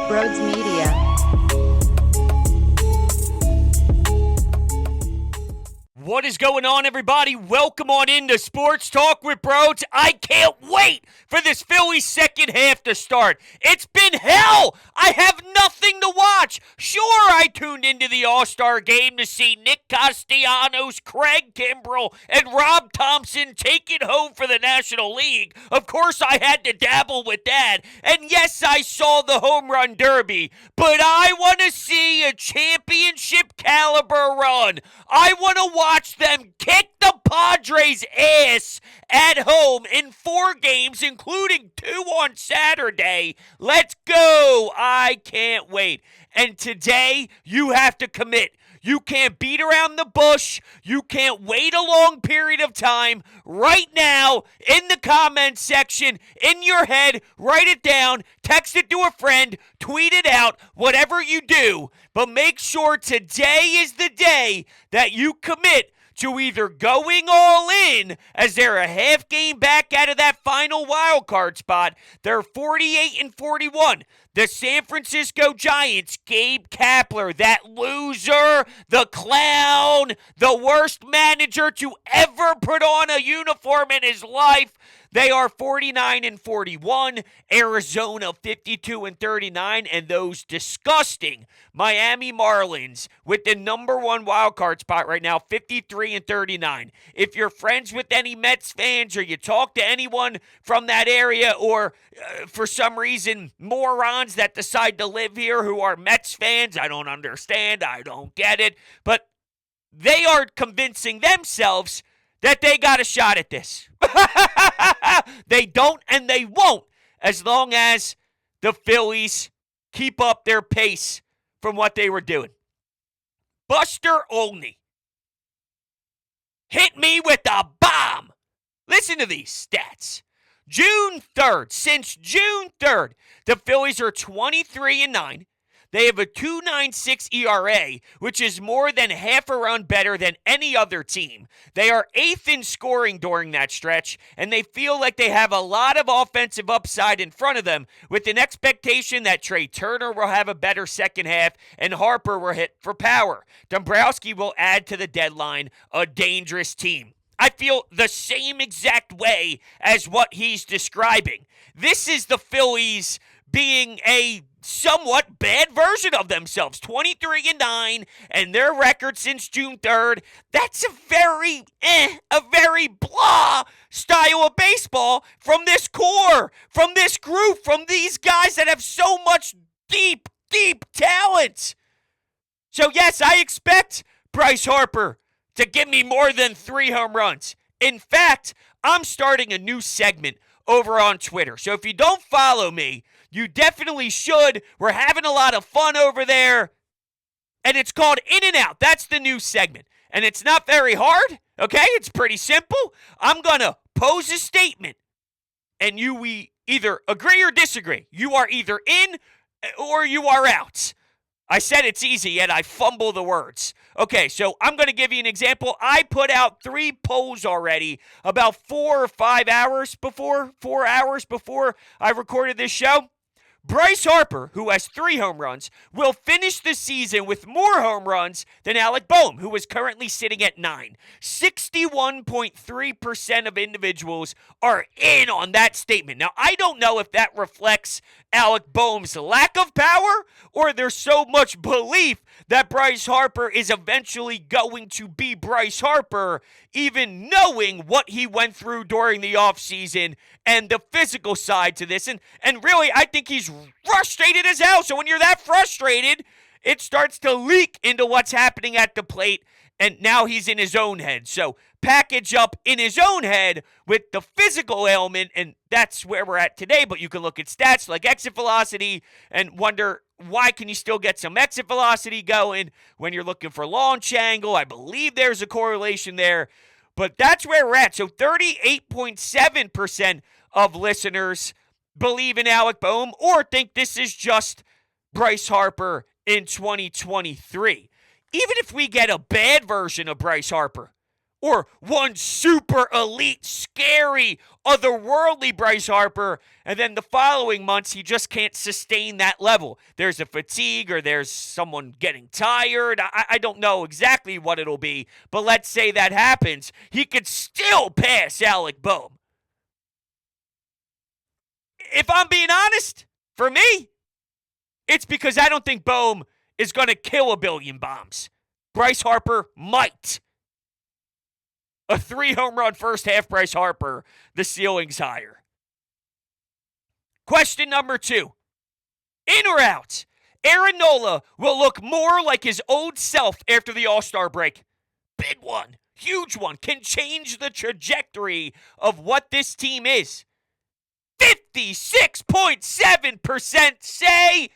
Broads Media. What is going on, everybody? Welcome on into Sports Talk with Broads. I can't wait for this Phillies second half to start. It's been hell. I have nothing to watch. Sure, I tuned into the All-Star game to see Nick Castellanos, Craig Kimbrell, and Rob Thompson take it home for the National League. Of course, I had to dabble with that. And yes, I saw the Home Run Derby. But I want to see a championship caliber run. I want to watch them kick the Padres' ass at home in 4 games, including 2 on Saturday. Let's go. I can't wait. And today, you have to commit. You can't beat around the bush. You can't wait a long period of time. Right now, in the comments section, in your head, write it down, text it to a friend, tweet it out, whatever you do. But make sure today is the day that you commit to either going all in, as they're a half game back out of that final wild card spot. They're 48-41. The San Francisco Giants, Gabe Kapler, that loser, the clown, the worst manager to ever put on a uniform in his life. They are 49-41, Arizona 52-39, and those disgusting Miami Marlins with the number 1 wild card spot right now, 53-39. If you're friends with any Mets fans or you talk to anyone from that area, or for some reason morons that decide to live here who are Mets fans, I don't understand, I don't get it, but they are convincing themselves that they got a shot at this. They don't and they won't, as long as the Phillies keep up their pace from what they were doing. Buster Olney hit me with a bomb. Listen to these stats. June 3rd, since June 3rd, the Phillies are 23-9. They have a 2.96 ERA, which is more than half a run better than any other team. They are 8th in scoring during that stretch, and they feel like they have a lot of offensive upside in front of them, with an expectation that Trey Turner will have a better second half and Harper will hit for power. Dombrowski will add to the deadline a dangerous team. I feel the same exact way as what he's describing. This is the Phillies being a somewhat bad version of themselves, 23-9, and their record since June 3rd. That's a very blah style of baseball from this core, from this group, from these guys that have so much deep talent. So yes, I expect Bryce Harper to give me more than 3 home runs. In fact, I'm starting a new segment over on Twitter. So if you don't follow me, you definitely should. We're having a lot of fun over there. And it's called In and Out. That's the new segment. And it's not very hard, okay? It's pretty simple. I'm going to pose a statement, and we either agree or disagree. You are either in or you are out. I said it's easy, yet I fumble the words. Okay, so I'm going to give you an example. I put out 3 polls already about 4 or 5 hours before, 4 hours before I recorded this show. Bryce Harper, who has 3 home runs, will finish the season with more home runs than Alec Boehm, who is currently sitting at 9. 61.3% of individuals are in on that statement. Now, I don't know if that reflects Alec Boehm's lack of power, or there's so much belief that Bryce Harper is eventually going to be Bryce Harper, even knowing what he went through during the offseason and the physical side to this. And really, I think he's frustrated as hell. So when you're that frustrated, it starts to leak into what's happening at the plate, and now he's in his own head. So package up in his own head with the physical ailment, and that's where we're at today. But you can look at stats like exit velocity and wonder, why can you still get some exit velocity going when you're looking for launch angle? I believe there's a correlation there. But that's where we're at. So 38.7% of listeners believe in Alec Boehm or think this is just Bryce Harper in 2023. Even if we get a bad version of Bryce Harper, or one super elite, scary, otherworldly Bryce Harper, and then the following months he just can't sustain that level. There's a fatigue or there's someone getting tired. I don't know exactly what it'll be, but let's say that happens. He could still pass Alec Bohm. If I'm being honest, for me, it's because I don't think Bohm is going to kill a billion bombs. Bryce Harper might. A 3-home run first half Bryce Harper, the ceiling's higher. Question number 2. In or out? Aaron Nola will look more like his old self after the All-Star break. Big one. Huge one. Can change the trajectory of what this team is. 56.7% say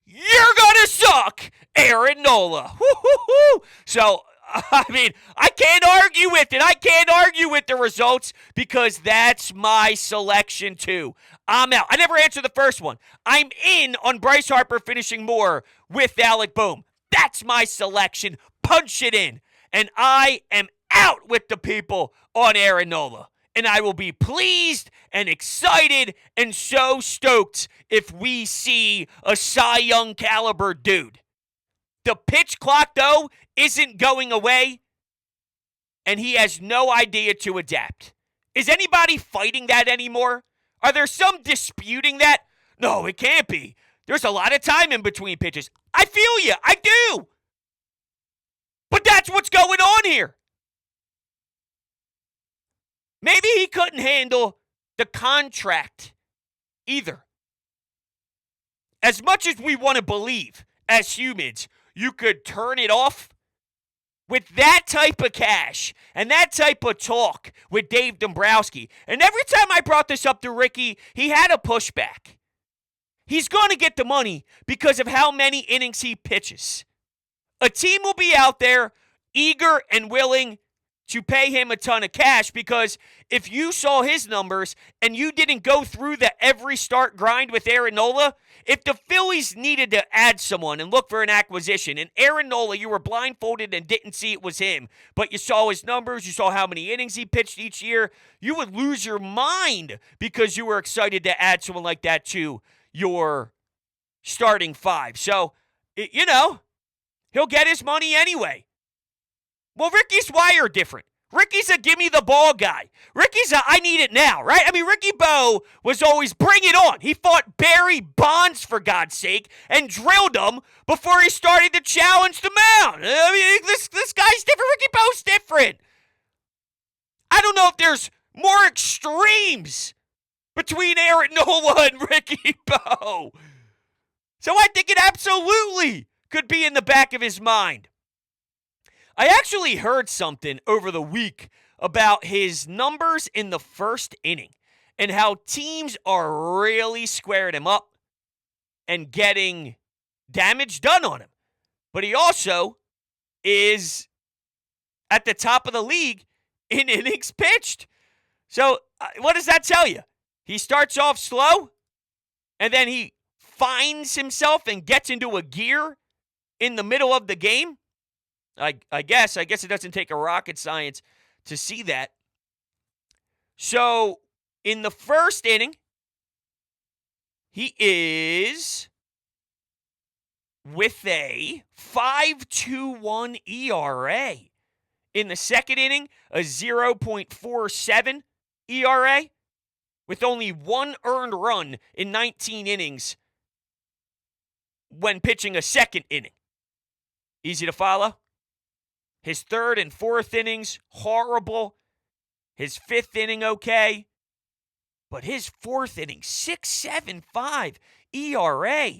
you're gonna suck, Aaron Nola. Woo-hoo-hoo. So, I mean, I can't argue with it. I can't argue with the results because that's my selection too. I'm out. I never answered the first one. I'm in on Bryce Harper finishing more with Alec Bohm. That's my selection. Punch it in. And I am out with the people on Aaron Nola. And I will be pleased and excited and so stoked if we see a Cy Young caliber dude. The pitch clock, though, isn't going away, and he has no idea to adapt. Is anybody fighting that anymore? Are there some disputing that? No, it can't be. There's a lot of time in between pitches. I feel you. I do. But that's what's going on here. Maybe he couldn't handle the contract either. As much as we want to believe, as humans, you could turn it off, with that type of cash and that type of talk with Dave Dombrowski. And every time I brought this up to Ricky, he had a pushback. He's going to get the money because of how many innings he pitches. A team will be out there eager and willing to pay him a ton of cash because if you saw his numbers and you didn't go through the every start grind with Aaron Nola, if the Phillies needed to add someone and look for an acquisition, and Aaron Nola, you were blindfolded and didn't see it was him, but you saw his numbers, you saw how many innings he pitched each year, you would lose your mind because you were excited to add someone like that to your starting five. So, he'll get his money anyway. Well, Ricky's wired different. Ricky's a give me the ball guy. Ricky's a I need it now, right? I mean, Ricky Bo was always bring it on. He fought Barry Bonds, for God's sake, and drilled him before he started to challenge the mound. I mean, this guy's different. Ricky Bo's different. I don't know if there's more extremes between Aaron Nola and Ricky Bo. So I think it absolutely could be in the back of his mind. I actually heard something over the week about his numbers in the first inning and how teams are really squaring him up and getting damage done on him. But he also is at the top of the league in innings pitched. So what does that tell you? He starts off slow and then he finds himself and gets into a gear in the middle of the game. I guess it doesn't take a rocket science to see that. So, in the first inning, he is with a 5.21 ERA. In the second inning, a 0.47 ERA with only one earned run in 19 innings when pitching a second inning. Easy to follow? His third and fourth innings, horrible. His fifth inning, okay. But his fourth inning, 6.75 ERA.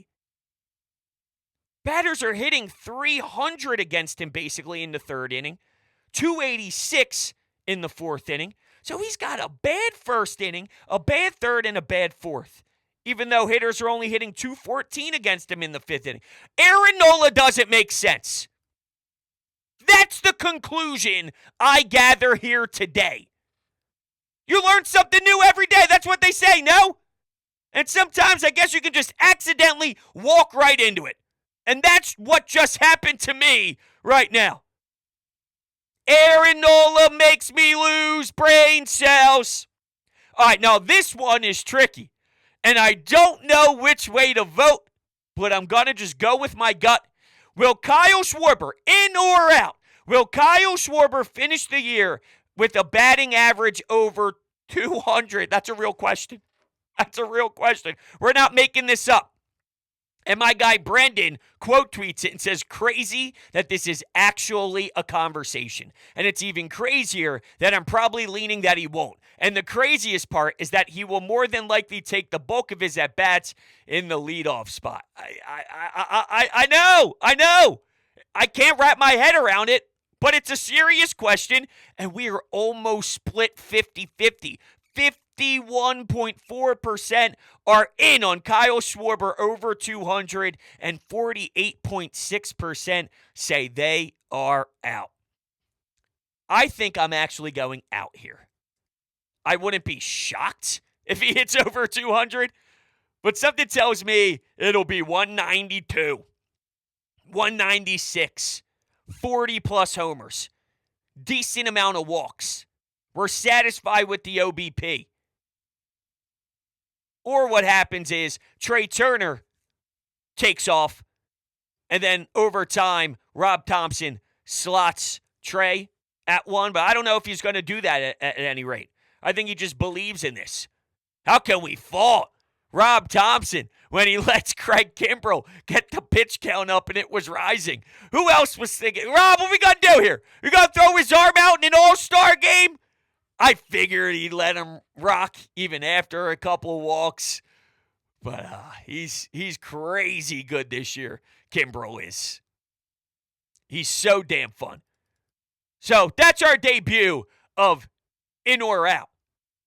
Batters are hitting 300 against him basically in the third inning. 286 in the fourth inning. So he's got a bad first inning, a bad third, and a bad fourth. Even though hitters are only hitting 214 against him in the fifth inning. Aaron Nola doesn't make sense. That's the conclusion I gather here today. You learn something new every day. That's what they say, no? And sometimes I guess you can just accidentally walk right into it. And that's what just happened to me right now. Aaron Nola makes me lose brain cells. All right, now this one is tricky, and I don't know which way to vote, but I'm going to just go with my gut. Will Kyle Schwarber, in or out, will Kyle Schwarber finish the year with a batting average over 200? That's a real question. That's a real question. We're not making this up. And my guy Brendan quote tweets it and says, crazy that this is actually a conversation. And it's even crazier that I'm probably leaning that he won't. And the craziest part is that he will more than likely take the bulk of his at-bats in the leadoff spot. I know. I can't wrap my head around it, but it's a serious question, and we are almost split 50-50. 51.4% are in on Kyle Schwarber over 200, and 48.6% say they are out. I think I'm actually going out here. I wouldn't be shocked if he hits over 200, but something tells me it'll be 192, 196, 40-plus homers, decent amount of walks. We're satisfied with the OBP. Or what happens is Trey Turner takes off, and then over time, Rob Thompson slots Trey at one, but I don't know if he's going to do that at any rate. I think he just believes in this. How can we fault Rob Thompson when he lets Craig Kimbrell get the pitch count up and it was rising? Who else was thinking, Rob, what we going to do here? We going to throw his arm out in an all-star game? I figured he'd let him rock even after a couple of walks. But he's crazy good this year, Kimbrell is. He's so damn fun. So that's our debut of In or Out.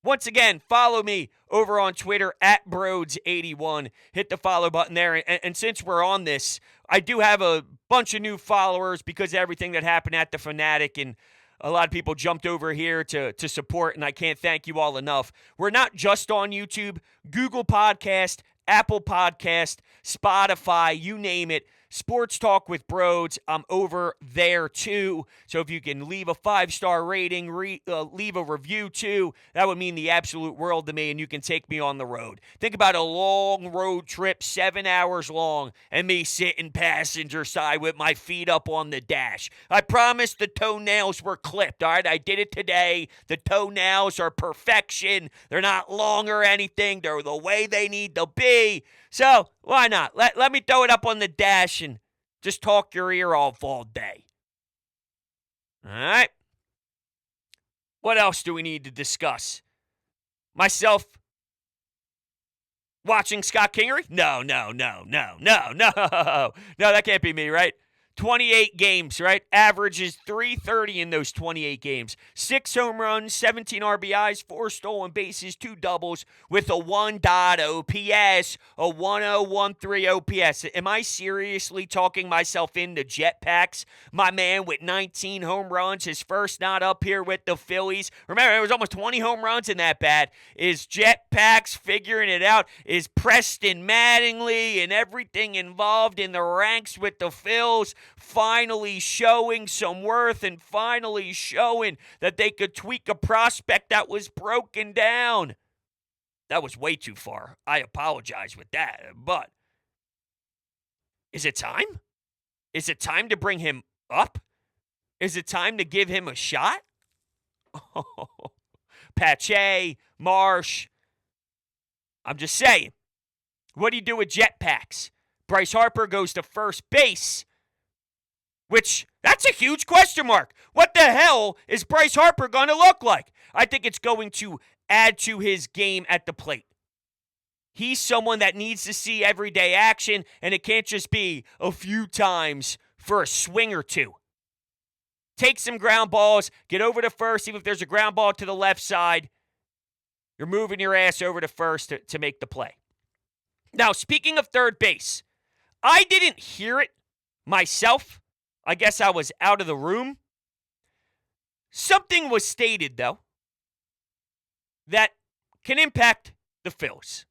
Once again, follow me over on Twitter at Broads81. Hit the follow button there. And since we're on this, I do have a bunch of new followers because of everything that happened at the Fanatic, and a lot of people jumped over here to support, and I can't thank you all enough. We're not just on YouTube. Google Podcast, Apple Podcast, Spotify, you name it. Sports Talk with Broads, I'm over there too. So if you can leave a 5-star rating, leave a review too, that would mean the absolute world to me, and you can take me on the road. Think about a long road trip, 7 hours long, and me sitting passenger side with my feet up on the dash. I promise the toenails were clipped, all right? I did it today. The toenails are perfection. They're not long or anything. They're the way they need to be. So, why not? Let me throw it up on the dash and just talk your ear off all day. All right? What else do we need to discuss? Myself watching Scott Kingery? No. No, that can't be me, right? 28 games, right? Averages .330 in those 28 games. 6 home runs, 17 RBIs, 4 stolen bases, 2 doubles with a 1.0 OPS, a 1.013 OPS. Am I seriously talking myself into jetpacks? My man with 19 home runs, his first not up here with the Phillies. Remember, there was almost 20 home runs in that bat. Is jetpacks figuring it out? Is Preston Mattingly and everything involved in the ranks with the Phils finally showing some worth and finally showing that they could tweak a prospect that was broken down? That was way too far. I apologize with that. But is it time? Is it time to bring him up? Is it time to give him a shot? Pache, Marsh. I'm just saying. What do you do with jetpacks? Bryce Harper goes to first base, which, that's a huge question mark. What the hell is Bryce Harper going to look like? I think it's going to add to his game at the plate. He's someone that needs to see everyday action, and it can't just be a few times for a swing or two. Take some ground balls, get over to first, even if there's a ground ball to the left side. You're moving your ass over to first to make the play. Now, speaking of third base, I didn't hear it myself. I guess I was out of the room. Something was stated, though, that can impact the Phils.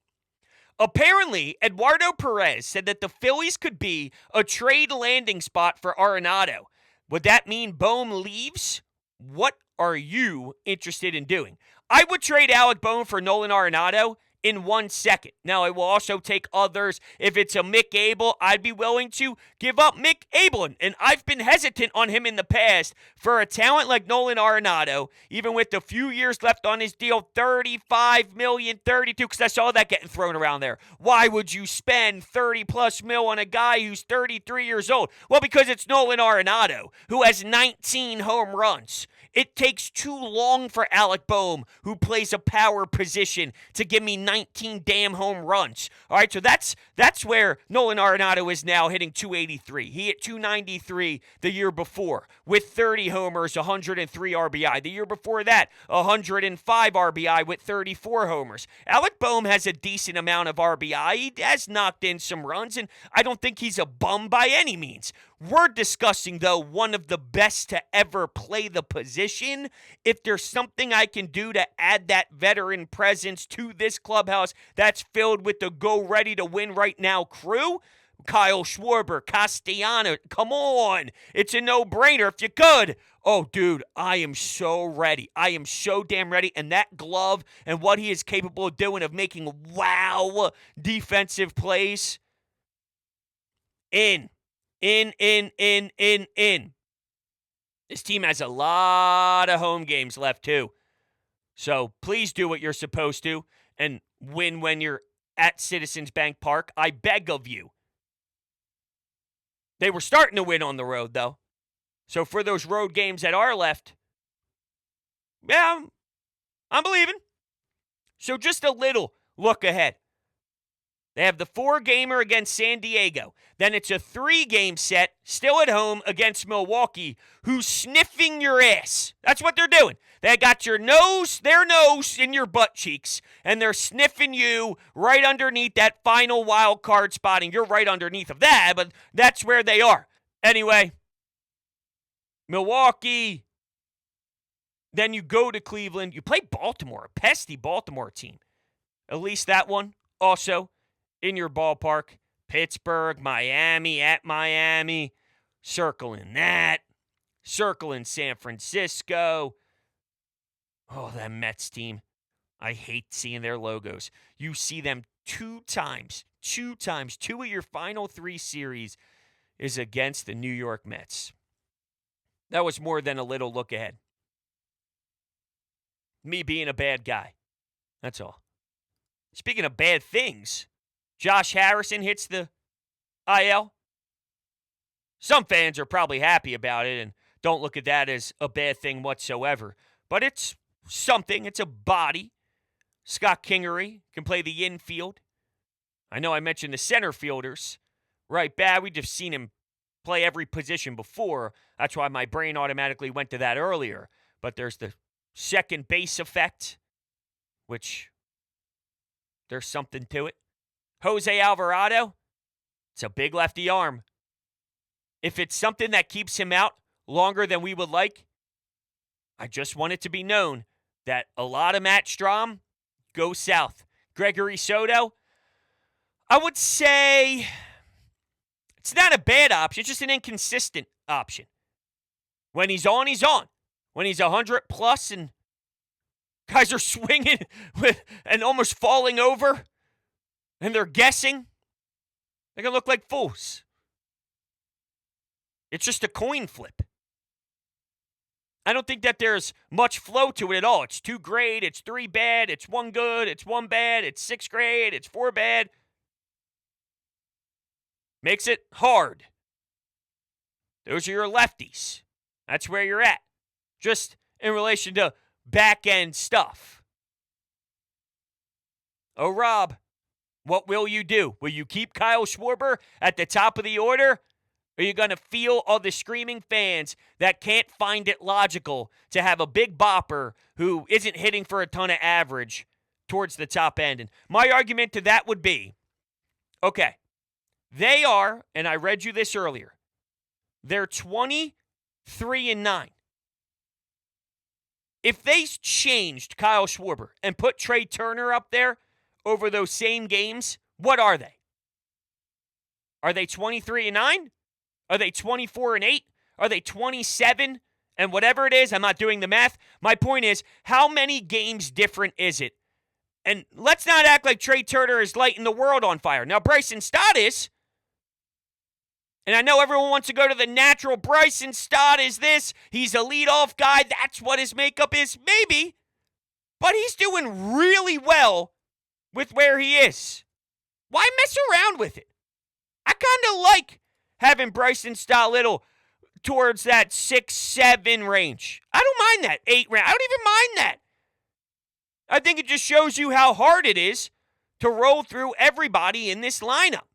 Apparently, Eduardo Perez said that the Phillies could be a trade landing spot for Arenado. Would that mean Bohm leaves? What are you interested in doing? I would trade Alec Bohm for Nolan Arenado in 1 second. Now, I will also take others. If it's a Mick Abel, I'd be willing to give up Mick Abel. And I've been hesitant on him in the past for a talent like Nolan Arenado, even with the few years left on his deal, $35 million, $32, because I saw that getting thrown around there. Why would you spend $30+ mil on a guy who's 33 years old? Well, because it's Nolan Arenado, who has 19 home runs. It takes too long for Alec Bohm, who plays a power position, to give me 19 damn home runs. All right, so that's where Nolan Arenado is now, hitting 283. He hit 293 the year before with 30 homers, 103 RBI. The year before that, 105 RBI with 34 homers. Alec Bohm has a decent amount of RBI. He has knocked in some runs, and I don't think he's a bum by any means. We're discussing, though, one of the best to ever play the position. If there's something I can do to add that veteran presence to this clubhouse that's filled with the go-ready-to-win-right-now crew, Kyle Schwarber, Castellano, come on. It's a no-brainer if you could. Oh, dude, I am so ready. I am so damn ready. And that glove and what he is capable of doing, of making wow defensive plays. In. This team has a lot of home games left, too. So please do what you're supposed to and win when you're at Citizens Bank Park. I beg of you. They were starting to win on the road, though. So for those road games that are left, yeah, I'm believing. So just a little look ahead. They have the 4-gamer against San Diego. Then it's a 3-game set, still at home, against Milwaukee, who's sniffing your ass. That's what they're doing. They got their nose in your butt cheeks, and they're sniffing you right underneath that final wild card spotting. You're right underneath of that, but that's where they are. Anyway, Milwaukee. Then you go to Cleveland. You play Baltimore, a pesky Baltimore team. At least that one also in your ballpark. Pittsburgh, Miami, at Miami. Circling that. Circling San Francisco. Oh, that Mets team. I hate seeing their logos. You see them two times. Two of your final 3 series is against the New York Mets. That was more than a little look ahead. Me being a bad guy. That's all. Speaking of bad things, Josh Harrison hits the IL. Some fans are probably happy about it and don't look at that as a bad thing whatsoever. But it's something. It's a body. Scott Kingery can play the infield. I know I mentioned the center fielders. Right, bad. We've just seen him play every position before. That's why my brain automatically went to that earlier. But there's the second base effect, which there's something to it. Jose Alvarado, it's a big lefty arm. If it's something that keeps him out longer than we would like, I just want it to be known that a lot of Matt Strahm go south. Gregory Soto, I would say it's not a bad option. It's just an inconsistent option. When he's on, he's on. When he's 100 plus and guys are swinging and almost falling over and they're guessing, they're going to look like fools. It's just a coin flip. I don't think that there's much flow to it at all. It's 2 great, it's 3 bad, it's 1 good, it's 1 bad, it's 6 great, it's 4 bad. Makes it hard. Those are your lefties. That's where you're at. Just in relation to back-end stuff. Oh, Rob, what will you do? Will you keep Kyle Schwarber at the top of the order? Are you going to feel all the screaming fans that can't find it logical to have a big bopper who isn't hitting for a ton of average towards the top end? And my argument to that would be, okay, they are, and I read you this earlier, they're 23-9. If they changed Kyle Schwarber and put Trey Turner up there over those same games, what are they? Are they 23-9? Are they 24-8? Are they 27-8? And whatever it is, I'm not doing the math. My point is, how many games different is it? And let's not act like Trey Turner is lighting the world on fire. Now, Bryson Stott is. And I know everyone wants to go to the natural. Bryson Stott is this. He's a leadoff guy. That's what his makeup is. Maybe. But he's doing really well with where he is. Why mess around with it? I kind of like having Bryson Stott little towards that 6-7 range. I don't mind that 8 range. I don't even mind that. I think it just shows you how hard it is to roll through everybody in this lineup.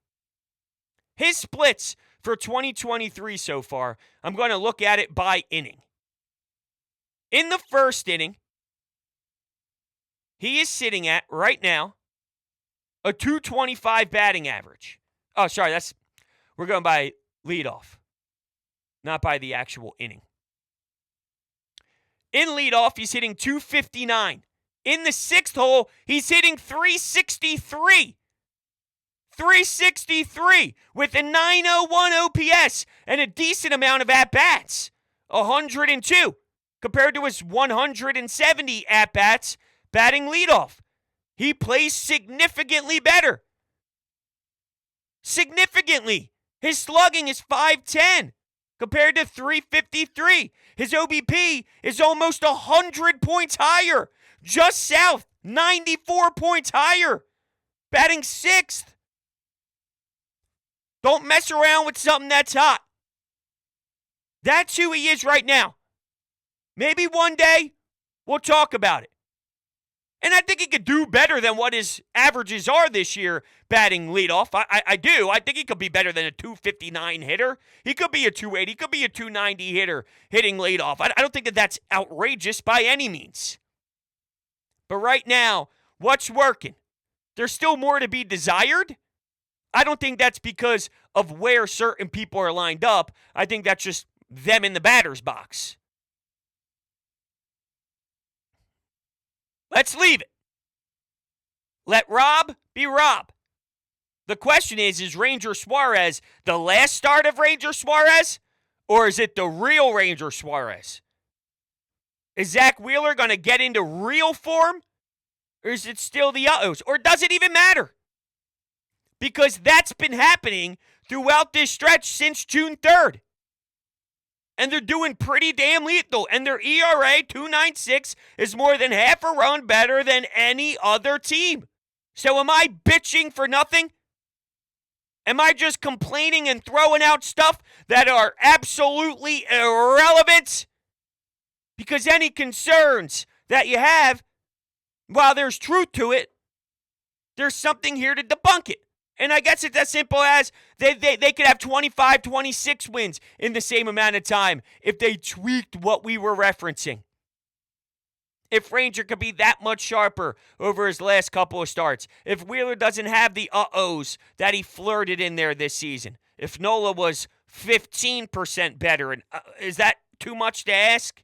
His splits for 2023 so far, I'm going to look at it by inning. In the first inning, he is sitting at, right now, a .225 batting average. Oh, sorry, we're going by leadoff, not by the actual inning. In leadoff, he's hitting .259. In the sixth hole, he's hitting .363. .363 with a .901 OPS and a decent amount of at-bats. 102 compared to his 170 at-bats batting leadoff. He plays significantly better. Significantly. His slugging is .510 compared to .353. His OBP is almost 100 points higher. Just south, 94 points higher. Batting sixth. Don't mess around with something that's hot. That's who he is right now. Maybe one day we'll talk about it. And I think he could do better than what his averages are this year batting leadoff. I do. I think he could be better than a .259 hitter. He could be a .280. He could be a .290 hitter hitting leadoff. I don't think that's outrageous by any means. But right now, what's working? There's still more to be desired. I don't think that's because of where certain people are lined up. I think that's just them in the batter's box. Let's leave it. Let Rob be Rob. The question is Ranger Suarez the last start of Ranger Suarez? Or is it the real Ranger Suarez? Is Zach Wheeler going to get into real form? Or is it still the uh-ohs? Or does it even matter? Because that's been happening throughout this stretch since June 3rd. And they're doing pretty damn lethal. And their ERA, 2.96, is more than half a run better than any other team. So am I bitching for nothing? Am I just complaining and throwing out stuff that are absolutely irrelevant? Because any concerns that you have, while there's truth to it, there's something here to debunk it. And I guess it's as simple as they could have 25, 26 wins in the same amount of time if they tweaked what we were referencing. If Ranger could be that much sharper over his last couple of starts. If Wheeler doesn't have the uh-ohs that he flirted in there this season. If Nola was 15% better. And is that too much to ask?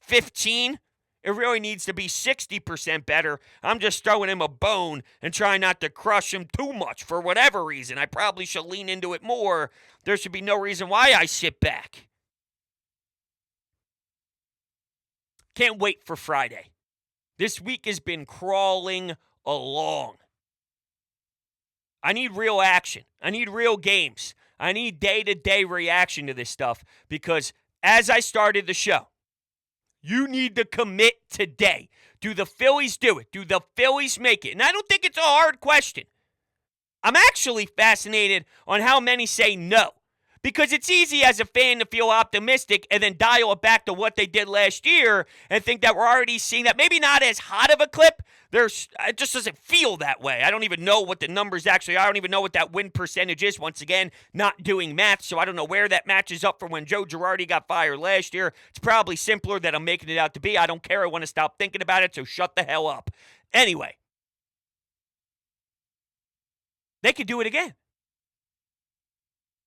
15? It really needs to be 60% better. I'm just throwing him a bone and trying not to crush him too much for whatever reason. I probably should lean into it more. There should be no reason why I sit back. Can't wait for Friday. This week has been crawling along. I need real action. I need real games. I need day-to-day reaction to this stuff because as I started the show, you need to commit today. Do the Phillies do it? Do the Phillies make it? And I don't think it's a hard question. I'm actually fascinated on how many say no. Because it's easy as a fan to feel optimistic and then dial it back to what they did last year and think that we're already seeing that. Maybe not as hot of a clip. It just doesn't feel that way. I don't even know what the numbers actually are. I don't even know what that win percentage is. Once again, not doing math, so I don't know where that matches up from when Joe Girardi got fired last year. It's probably simpler than I'm making it out to be. I don't care. I want to stop thinking about it, so shut the hell up. Anyway, they could do it again.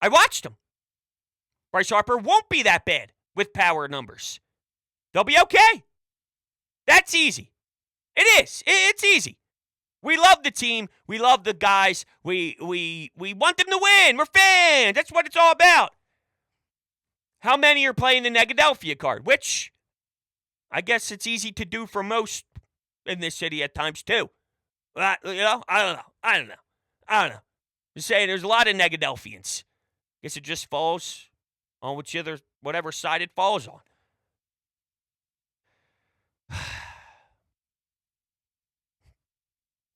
I watched them. Bryce Harper won't be that bad with power numbers. They'll be okay. That's easy. It is. It's easy. We love the team. We love the guys. We want them to win. We're fans. That's what it's all about. How many are playing the Negadelphia card? Which I guess it's easy to do for most in this city at times too. I don't know. Just saying, there's a lot of Negadelphians. Guess it just falls on whatever side it falls on.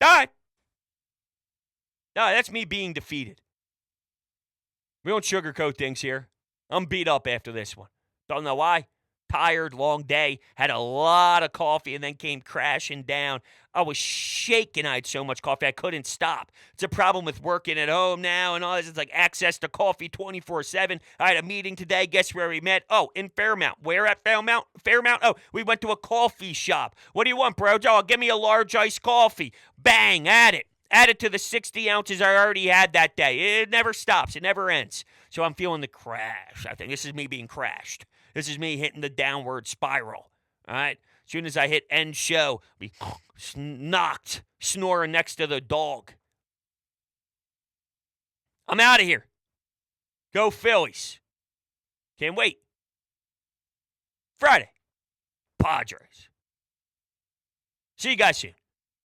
All right. No, that's me being defeated. We don't sugarcoat things here. I'm beat up after this one. Don't know why. Tired, long day. Had a lot of coffee and then came crashing down. I was shaking. I had so much coffee I couldn't stop. It's a problem with working at home now and all this. It's like access to coffee 24/7. I had a meeting today. Guess where we met? Oh, in Fairmount. Where at Fairmount? Oh, we went to a coffee shop. What do you want, bro? Oh, give me a large iced coffee. Bang, add it. Add it to the 60 ounces I already had that day. It never stops. It never ends. So I'm feeling the crash. I think this is me being crashed. This is me hitting the downward spiral. All right? As soon as I hit end show, I'll be knocked, snoring next to the dog. I'm out of here. Go Phillies. Can't wait. Friday. Padres. See you guys soon.